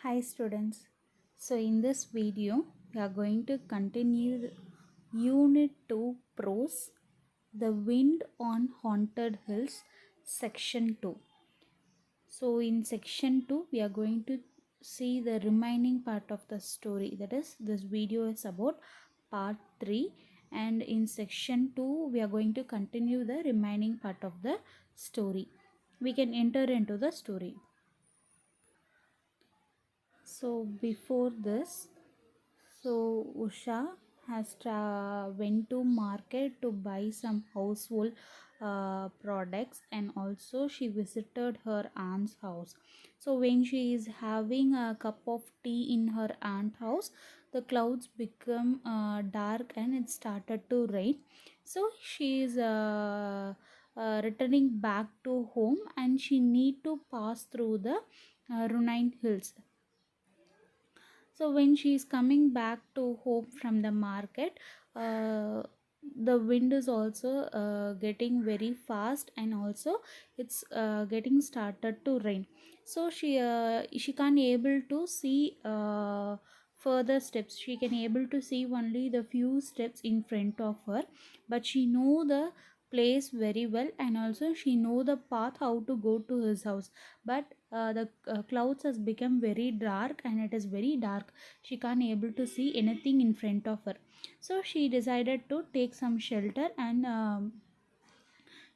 Hi students. So in this video we are going to continue Unit 2 Prose, The Wind on Haunted Hills, Section 2. So in Section 2 we are going to see the remaining part of the story. That is, this video is about part 3, and in Section 2 we are going to continue the remaining part of the story. We can enter into the story. So before this, Usha has went to market to buy some household products, and also she visited her aunt's house. So when she is having a cup of tea in her aunt's house, the clouds become dark and it started to rain. So she is returning back to home, and she need to pass through the Runine Hills. So when she is coming back to home from the market, the wind is also getting very fast, and also it's getting started to rain. So she can't able to see further steps. She can able to see only the few steps in front of her, but she know the place very well, and also she know the path how to go to his house. But the clouds has become very dark, and it is very dark. She can't able to see anything in front of her. So she decided to take some shelter, and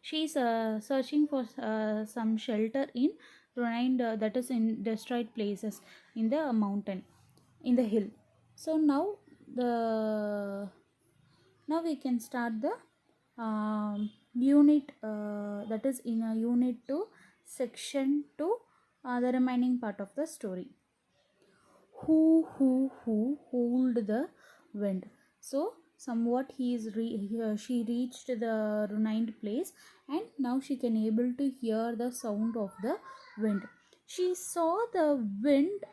she's searching for some shelter in ruined, that is in destroyed places in the mountain, in the hill. So the now we can start the unit, that is in a unit 2 section 2, the remaining part of the story. Who hold the wind. So somewhat she reached the ruined place, and now she can able to hear the sound of the wind. She saw the wind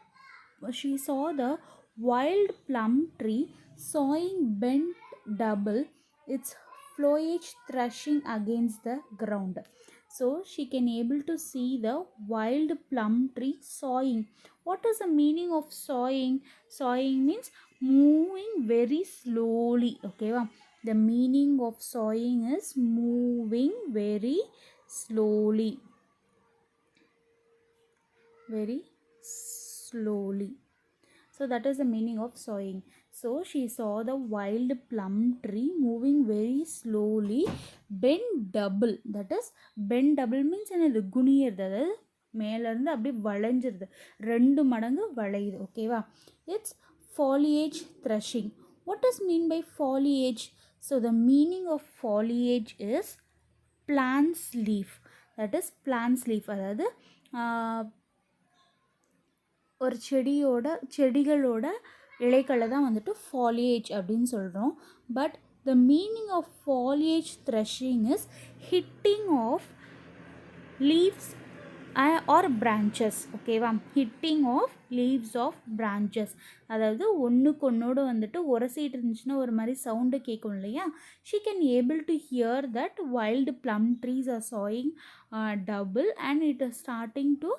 she saw the wild plum tree sawing bent double, its foliage thrashing against the ground. So she can able to see the wild plum tree sawing. What is the meaning of sawing? Sawing means moving very slowly. Okay, wow. The meaning of sawing is moving very slowly, very slowly. So that is the meaning of sawing. So she saw the wild plum tree moving very slowly, bent double. That is, bent double means என்னது குனியறது, அதாவது மேலேருந்து அப்படியே வளைஞ்சிருது, ரெண்டு மடங்கு வளையுது. ஓகேவா? It's foliage threshing. What does mean by foliage? So the meaning of foliage is plant's leaf. That is plant's leaf, அதாவது ஒரு செடிகளோட இலைகளை தான் வந்துட்டு ஃபாலியேஜ் அப்படின்னு சொல்கிறோம். But the meaning of foliage threshing is hitting of leaves or branches. ஓகேவா? Hitting of leaves of branches, அதாவது ஒன்றுக்கு ஒன்றோடு வந்துட்டு உரசிட்டு இருந்துச்சுன்னா ஒரு மாதிரி சவுண்டு கேட்கும் இல்லையா? ஷீ கேன் able to hear that wild plum trees are saying double, and it is starting to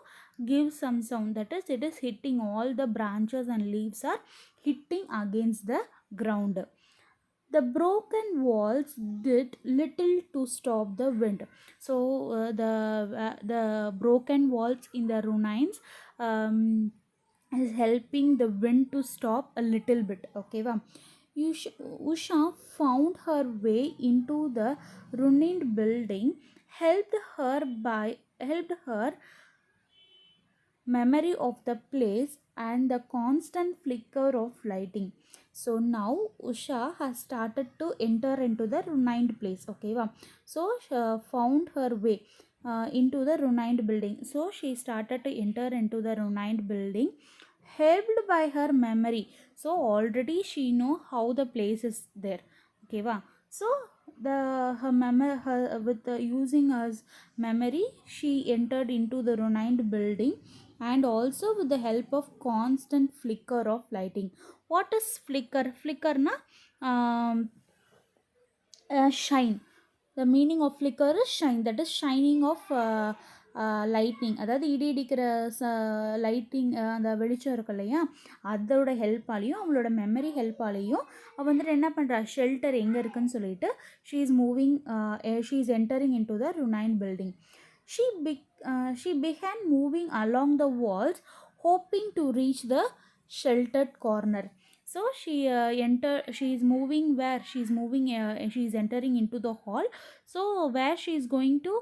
give some sound. That is, it is hitting, all the branches and leaves are hitting against the ground. The broken walls did little to stop the wind. So the broken walls in the ruins is helping the wind to stop a little bit. Okay, wow. Usha found her way into the ruined building, helped her memory of the place and the constant flicker of lighting. So now Usha has started to enter into the ruined place. Okay, wow. So she found her way into the ruined building. So she started to enter into the ruined building, helped by her memory. So already she know how the place is there. Okay, wow. So the her memory, her with the using her memory, she entered into the ruined building, and also with the help of constant flicker of lighting. What is flicker? Flicker na shine. The meaning of flicker is shine. That is shining of lightning, அதாவது இடி இடிக்கிற lighting, அந்த வெளிச்சம் இருக்கு இல்லையா, அதோட ஹெல்ப்பாலையும் அவளோட memory ஹெல்ப்பாலையும் அவள் வந்துட்டு என்ன பண்ணுறா, ஷெல்டர் எங்கே இருக்குன்னு சொல்லிட்டு she is moving, she is entering into the ruined building. She began moving along the walls, hoping to reach the sheltered corner. So she is moving where she is moving, she is entering into the hall. So where she is going to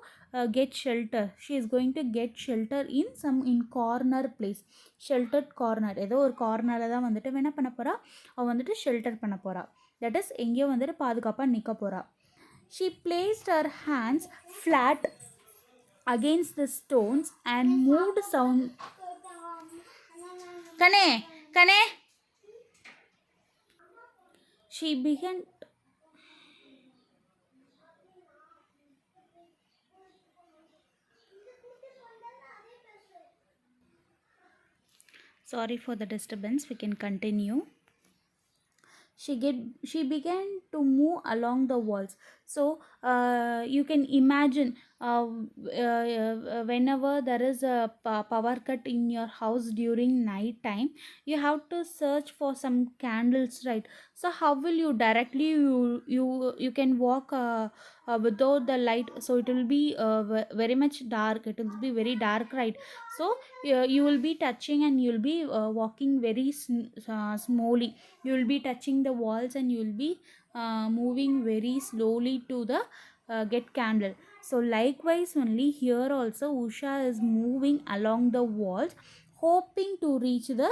get shelter, she is going to get shelter in corner place, sheltered corner. ஏதோ ஒரு கார்னரில் தான் வந்துட்டு என்ன பண்ண போகிறா, அவள் வந்துட்டு ஷெல்டர் பண்ண போகிறா, தட் இஸ் எங்கேயோ வந்துட்டு பாதுகாப்பாக நிற்க போகிறா. She placed her hands flat against the stones and moved sound. Kane. She began. Sorry for the disturbance. We can continue. She began to move along the walls. So you can imagine, whenever there is a power cut in your house during night time, you have to search for some candles, right? So how will you directly you can walk without the light, so it will be very much dark, it will be very dark, right? So you will be touching and you will be walking very slowly. You will be touching the walls and you will be moving very slowly to the get candle. So likewise only here also Usha is moving along the walls, hoping to reach the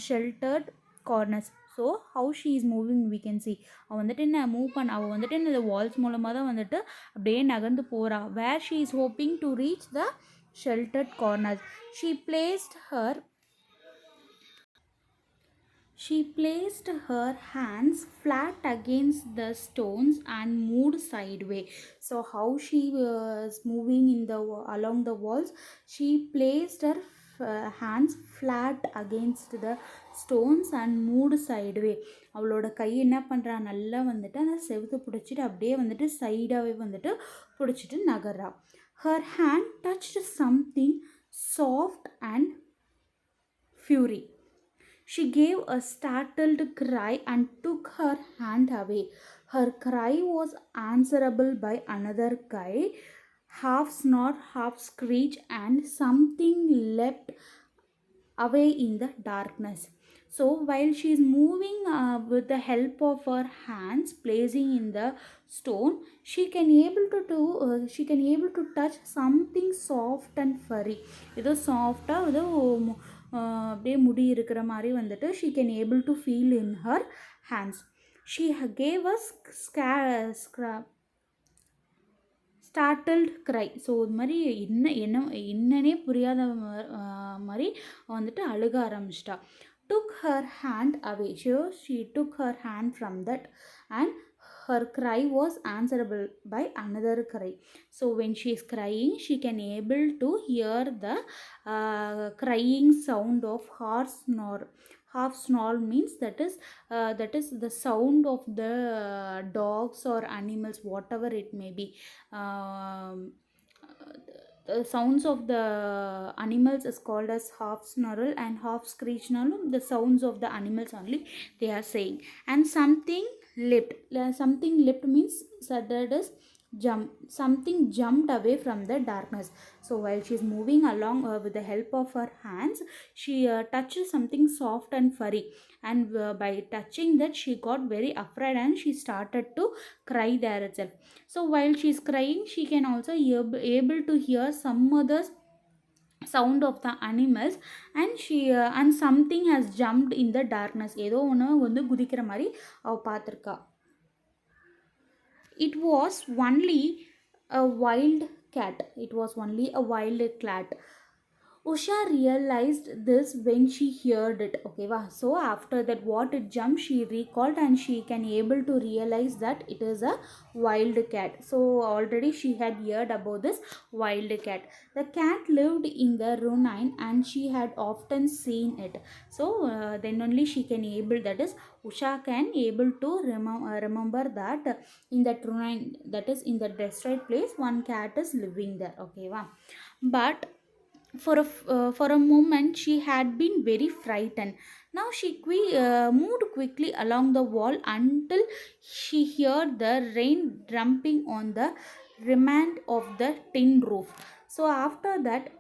sheltered corners. So how she is moving we can see. அவள் வந்துட்டு என்ன move பண்ண, அவள் வந்துட்டு இந்த Waals மூலமாக தான் வந்துட்டு அப்படியே நகர்ந்து போகிறா. Where she is hoping to reach the sheltered corners. She placed her hands flat against the stones and moved sideways. So how she was moving along the walls, she placed her hands flat against the stones and moved sideways. அவளோட கை என்ன பண்ணுறா, நல்லா வந்துட்டு அந்த செவுத்து பிடிச்சிட்டு அப்படியே வந்துட்டு சைடாகவே வந்துட்டு பிடிச்சிட்டு நகர்றா. Her hand touched something soft and fury. She gave a startled cry and took her hand away. Her cry was answerable by another cry, half snort, half screech, and something leapt away in the darkness. So while she is moving with the help of her hands placing in the stone, she can able to touch something soft and furry. ஏதோ சாஃப்டாக ஏதோ அப்படியே முடி இருக்கிற மாதிரி வந்துட்டு she can able to feel in her hands. She gave us startled cry. So இது மாதிரி என்னன்னே புரியாத மாதிரி வந்துட்டு அழுக ஆரம்பிச்சிட்டா. Took her hand away. She took her hand from that and her cry was answerable by another cry. So when she is crying, she can able to hear the crying sound of harsh snore. Half snore means that is the sound of the dogs or animals, whatever it may be. The sounds of the animals is called as half snarl and half screech. The sounds of the animals only they are saying. And something leapt means that is jump. Something jumped away from the darkness. So while she is moving along with the help of her hands, she touches something soft and furry, and by touching that she got very afraid and she started to cry there itself. So while she is crying, she can also able to hear some other sound of the animals, and something has jumped in the darkness. ஏதோ ஒன்று வந்து குதிக்கிற மாதிரி அவ பார்த்துருக்கா. It was only a wild cat. Usha realized this when she heard it. Okay, so after that what it jumped, she recalled and she can able to realize that it is a wild cat. So already she had heard about this wild cat. The cat lived in the ruin and she had often seen it. So then only she can able, that is Usha can able to remember that in that ruin, that is in the destroyed place, one cat is living there. Okay, but for a moment she had been very frightened. Now she moved quickly along the wall until she heard the rain drumming on the remnant of the tin roof. So after that,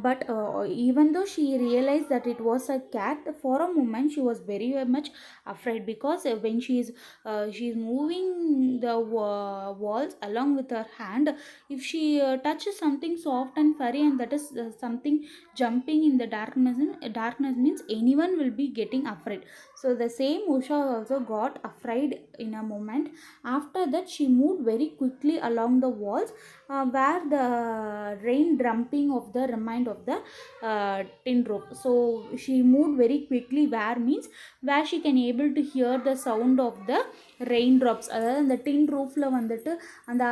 but even though she realized that it was a cat, for a moment she was very much afraid, because when she's moving the walls along with her hand, if she touches something soft and furry, and that is something jumping in the darkness means anyone will be getting afraid. So the same Usha also got afraid in a moment. After that, she moved very quickly along the walls where the rain drumming of the remind of the tin roof. So she moved very quickly, where means where she can able to hear the sound of the raindrops. அதாவது அந்த டின் ரூஃபில் வந்துட்டு அந்த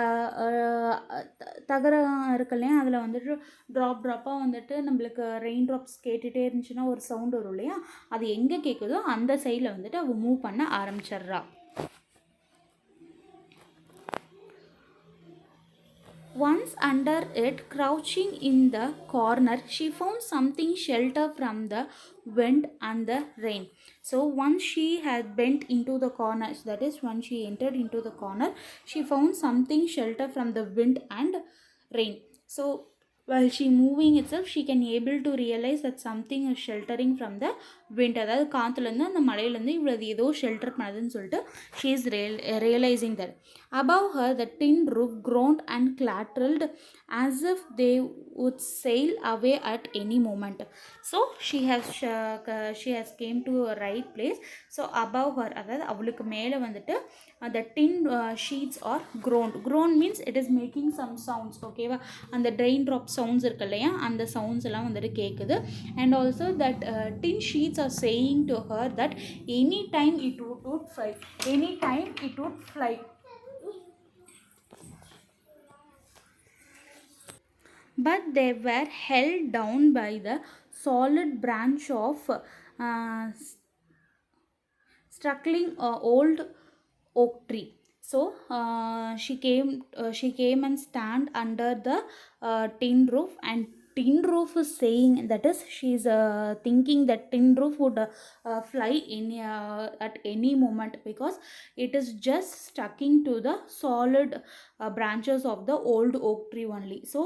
தகரம் இருக்கு இல்லையா, அதில் வந்துட்டு ட்ராப்பாக வந்துட்டு நம்மளுக்கு ரெயின் ட்ராப்ஸ் கேட்டுகிட்டே இருந்துச்சுன்னா ஒரு சவுண்ட் வரும் இல்லையா, அது எங்கே கேட்குதோ அந்த சைடில் வந்துட்டு அவள் மூவ் பண்ண ஆரம்பிச்சிட்றா. Once under it, crouching in the corner, she found something shelter from the wind and the rain. So once she had bent into the corner, that is when she entered into the corner, she found something shelter from the wind and rain. So while she moving itself, she can able to realize that something is sheltering from the wind. அதாவது காற்றுலேருந்து அந்த மலையிலேருந்து இவ்வளோ ஏதோ shelter பண்ணுதுன்னு சொல்லிட்டு she is realizing that. Above her, the tin roof groaned and clattered as if they would sail away at any moment. So she has came to a right place. So above her, அதாவது அவளுக்கு மேலே வந்துட்டு the tin sheets are groaned means it is making some sounds. ஓகேவா, அந்த train drop sounds இருக்கு இல்லையா, அந்த sounds எல்லாம் வந்துட்டு கேட்குது. And also that tin sheets are saying to her that any time it would fly, any time it would fly. But they were held down by the solid branch of struggling old oak tree. So she came and stand under the tin roof, and tin roof is saying, that is she's thinking that tin roof would fly in at any moment, because it is just sticking to the solid branches of the old oak tree only. So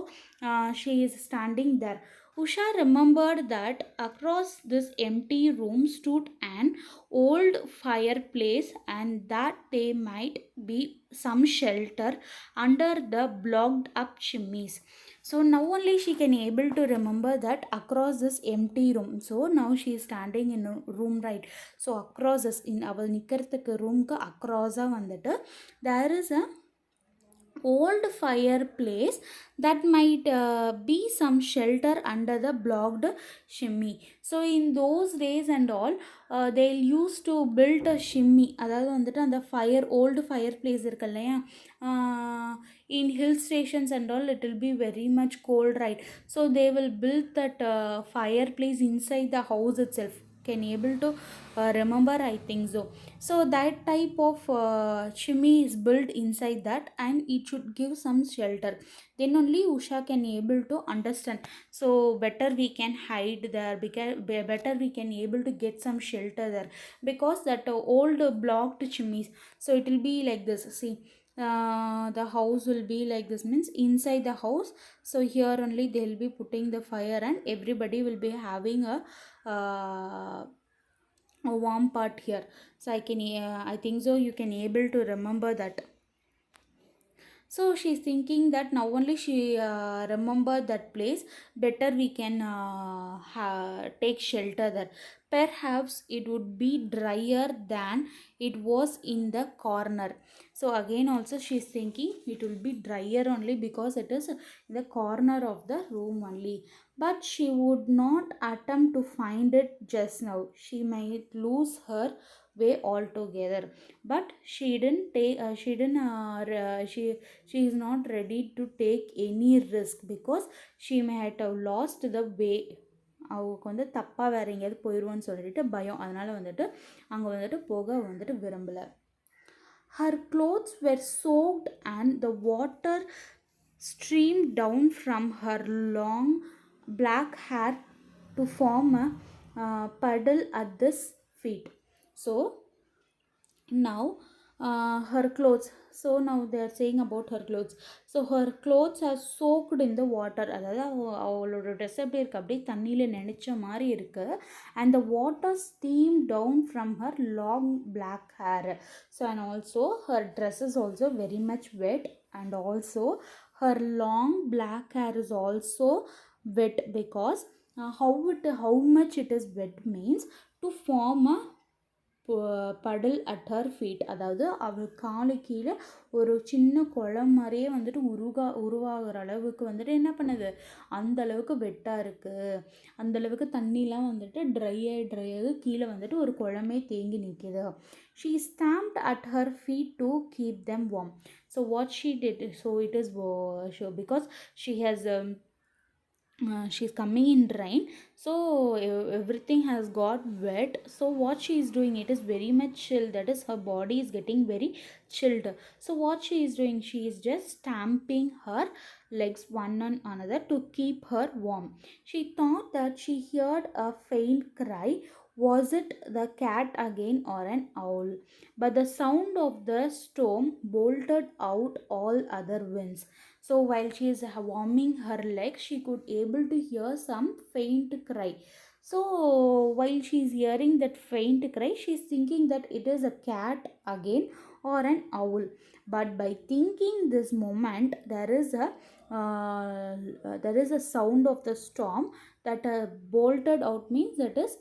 she is standing there. Usha remembered that across this empty room stood an old fireplace, and that there might be some shelter under the blocked up chimneys. So now only she can able to remember that across this empty room. So now she is standing in a room, right? So across this, in our நிக்கிறதுக்கு ரூம்க்கு அக்ராஸாக வந்துட்டு there is a old fireplace that might be some shelter under the blocked chimney. So in those days and all, they'll used to build a chimney. அதாவது வந்துட்டு அந்த old fireplace இருக்கு இல்லையா, in hill stations and all, it will be very much cold, right? So they will build that fireplace inside the house itself. Can able to remember, I think so. So that type of chimney is built inside that, and it should give some shelter. Then only Usha can able to understand. So better we can hide there, because better we can able to get some shelter there, because that old blocked chimneys. So it will be like this, see, the house will be like this, means inside the house. So here only they will be putting the fire, and everybody will be having a warm part here. So I think so you can able to remember that. So she's thinking that now only she remembered that place, better we can take shelter there. Perhaps it would be drier than it was in the corner. So again also she's thinking it will be drier only because it is in the corner of the room only. But she would not attempt to find it just now. She might lose her way altogether. But she didn't take she is not ready to take any risk, because she might have lost the way. அவங்களுக்கு வந்து தப்பாக வேறு எங்கேயாவது போயிடுவோன்னு சொல்லிட்டு பயம், அதனால் வந்துட்டு அங்கே வந்துட்டு போக வந்துட்டு விரும்பலை. Her clothes were soaked and the water streamed down from her long black hair to form a puddle at this feet. So now her clothes, so now they are saying about her clothes. So her clothes are soaked in the water, அதாவது அவளோட dress எப்படி இருக்குது அப்படியே தண்ணியில் நினச்ச மாதிரி இருக்குது. And the water steamed down from her long black hair. So and also her dress is also very much wet, and also her long black hair is also wet because how much it is wet means to form a puddle at her feet. அதாவது அவள் காலு கீழே ஒரு சின்ன குளம் மாதிரியே வந்துட்டு உருவாகிற அளவுக்கு வந்துட்டு என்ன பண்ணுது, அந்த அளவுக்கு வெட்டாக இருக்குது, அந்தளவுக்கு தண்ணிலாம் வந்துட்டு ட்ரை ஆகி கீழே வந்துட்டு ஒரு குளமே தேங்கி நிற்கிது. She stamped at her feet to keep them warm. So what she did, so it is because she has she's coming in rain, so everything has got wet. So what she is doing, it is very much chilled, that is her body is getting very chilled. So what she is doing, she is just stamping her legs one on another to keep her warm. She thought that she heard a faint cry. Was it the cat again or an owl? But the sound of the storm bolted out all other winds. So while she is warming her legs, she could able to hear some faint cry. So while she is hearing that faint cry, she is thinking that it is a cat again or an owl. But by thinking this moment, there is a sound of the storm that bolted out, means that is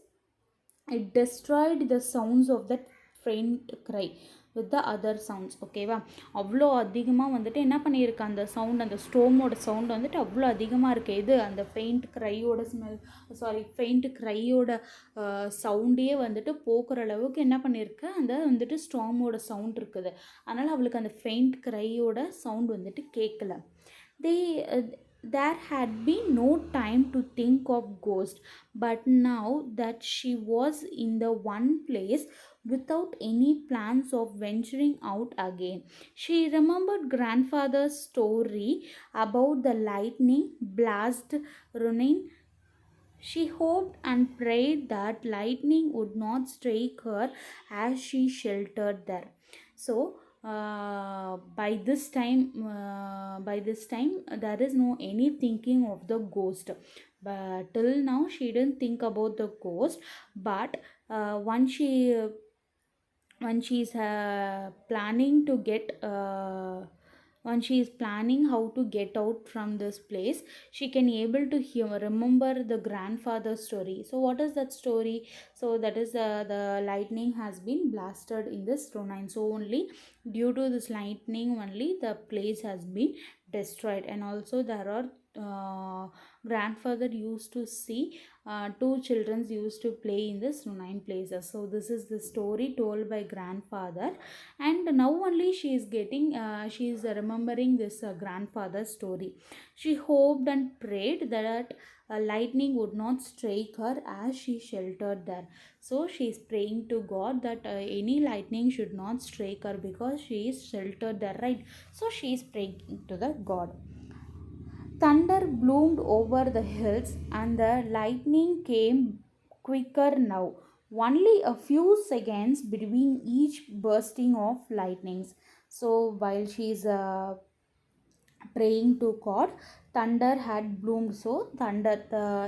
it destroyed the sounds of that faint cry with the other sounds. ஓகேவா, அவ்வளோ அதிகமாக வந்துட்டு என்ன பண்ணியிருக்கு, அந்த sound, அந்த ஸ்டோமோட sound வந்துட்டு அவ்வளோ அதிகமாக இருக்குது. இது அந்த ஃபெயிண்ட் க்ரையோட ஃபெயிண்ட் க்ரையோட சவுண்டே வந்துட்டு போக்குற அளவுக்கு என்ன பண்ணியிருக்கு, அந்த வந்துட்டு ஸ்டோமோட சவுண்ட் இருக்குது. அதனால் அவளுக்கு அந்த ஃபெயிண்ட் க்ரையோட சவுண்ட் வந்துட்டு கேட்கல. There had been no time to think of ghost, but now that she was in the one place without any plans of venturing out again, she remembered grandfather's story about the lightning blast running. She hoped and prayed that lightning would not strike her as she sheltered there. So by this time there is no any thinking of the ghost. But till now she didn't think about the ghost. But when she is planning to get when she is planning how to get out from this place, she can able to remember the grandfather's story. So what is that story? So that is the lightning has been blasted in this Ronine. So only due to this lightning only the place has been destroyed. And also there are grandfather used to see two children used to play in this Ronine places. So this is the story told by grandfather, and now only she is getting she is remembering this grandfather's story. She hoped and prayed that lightning would not strike her as she sheltered there. So she is praying to God that any lightning should not strike her because she is sheltered there, right? So she is praying to the God. Thunder bloomed over the hills and the lightning came quicker now. Only a few seconds between each bursting of lightnings. So while she is praying to God, thunder had bloomed. So thunder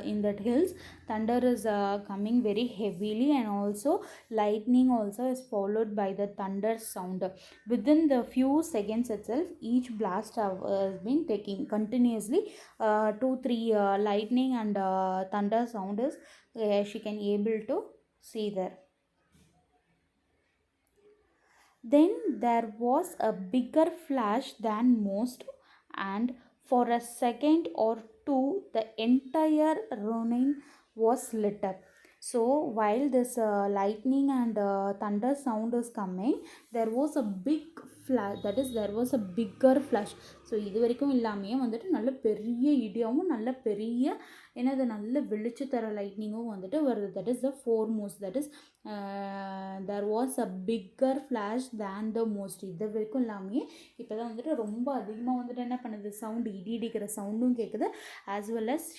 in that hills, thunder is coming very heavily, and also lightning also is followed by the thunder sound. Within the few seconds itself, each blast has been taking continuously 2-3 lightning and thunder sound is she can able to see there. Then there was a bigger flash than most, and for a second or two the entire Ronin was lit up. So while this lightning and thunder sound is coming, there was a big flash, that is there was a bigger flash. So இது வரைக்கும் இல்லாமையே வந்துட்டு நல்ல பெரிய இடியாகவும் நல்ல பெரிய ஏன்னா அது நல்ல வெளிச்சு தர லைட்னிங்கும் வந்துட்டு வருது. That is the foremost, that is there was a bigger flash than the most. இது வரைக்கும் இல்லாமே இப்போ தான் வந்துட்டு ரொம்ப அதிகமாக வந்துட்டு என்ன பண்ணுது, சவுண்டு இடி இடிக்கிற சவுண்டும் கேட்குது. As well as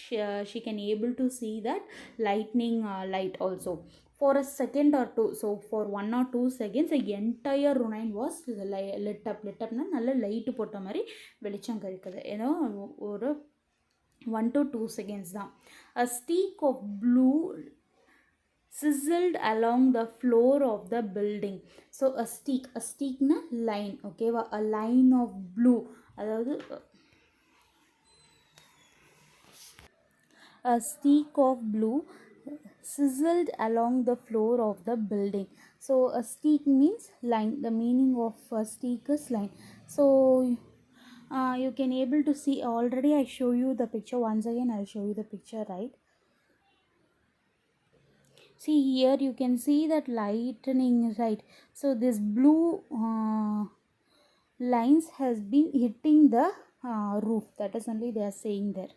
she can able to see that lightning light also for a second or two. So for 1 or 2 seconds the entire ruin was lit up. lit upனா நல்ல லைட்டு போட்ட மாதிரி வெளிச்சம் கழிக்குது. ஏதோ ஒரு 1 to 2 seconds தான். A streak of blue sizzled along the floor of the building. So a streak na line, okay va, a line of blue, அதாவது a streak of blue sizzled along the floor of the building. So a streak means line. The meaning of a streak is line. So you can able to see, already I show you the picture. Once again I'll show you the picture, right? See here you can see that lightning, right? So this blue lines has been hitting the roof. That is only they are saying there.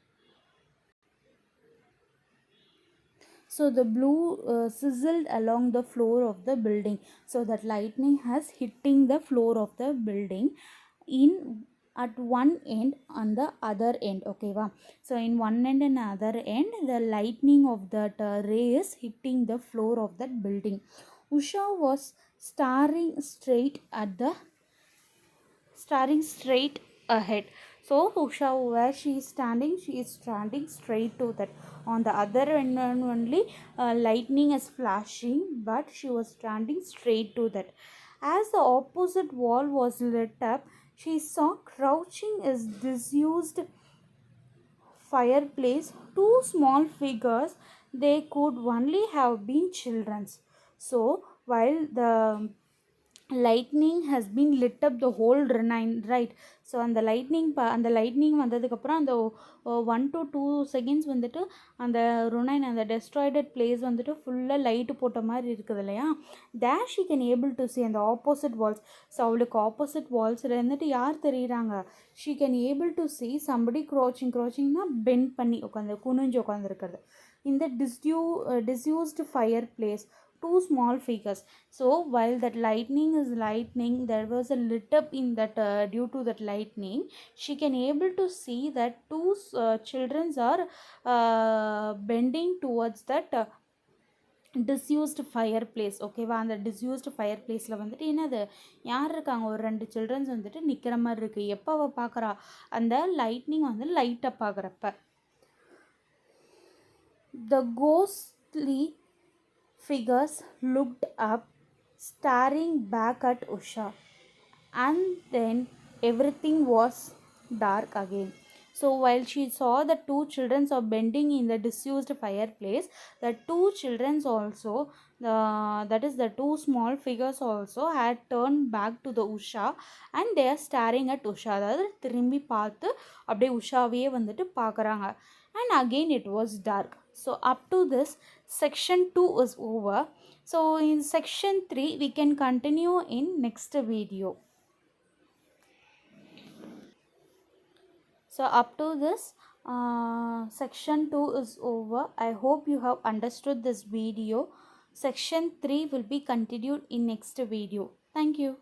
So the blue sizzled along the floor of the building. So that lightning has hitting the floor of the building in at one end on the other end, okay va. So in one end and other end the lightning of that ray is hitting the floor of that building. Usha was staring straight ahead. So Usha, where she is standing straight to that. On the other end only lightning is flashing, but she was standing straight to that. As the opposite wall was lit up, she saw crouching is disused fireplace two small figures. They could only have been children's. So while the lightning has been lit up the whole runine, right? So அந்த lightning வந்ததுக்கப்புறம் அந்த 1 to 2 seconds வந்துட்டு அந்த ருனைன், அந்த டெஸ்ட்ராய்டட் place வந்துட்டு ஃபுல்லாக light போட்ட மாதிரி இருக்குது இல்லையா. There she can able to see அந்த ஆப்போசிட் வால்ஸ். ஸோ அவளுக்கு ஆப்போசிட் வால்ஸில் இருந்துட்டு யார் தெரியுறாங்க, ஷீ கேன் ஏபிள் டு see somebody crouchingனா பெண்ட் பண்ணி குனிஞ்சு உட்காந்துருக்கிறது. இந்த disused fireplace two small figures. So while that lightning, there was a lit up in that due to that lightning, she can able to see that two children are bending towards that disused fireplace, ஓகேவா. அந்த disused fireplaceல வந்துட்டு என்னது, யார் இருக்காங்க, ஒரு 2 children's வந்துட்டு நிற்கிற மாதிரி இருக்குது. எப்போ அவள் பார்க்குறா, அந்த லைட்னிங் வந்து லைட்டை பார்க்குறப்ப. The ghostly figures looked up, staring back at Usha, and then everything was dark again. So while she saw the two children are bending in the disused fireplace, the two children also, that is the two small figures also had turned back to the Usha, and they are staring at Usha. அதாவது திரும்பி பார்த்து அப்படியே உஷாவையே வந்துட்டு பார்க்குறாங்க. And again it was dark. So up to this section 2 is over. So in section 3 we can continue in next video. So up to this section 2 is over. I hope you have understood this video. Section 3 will be continued in next video. Thank you.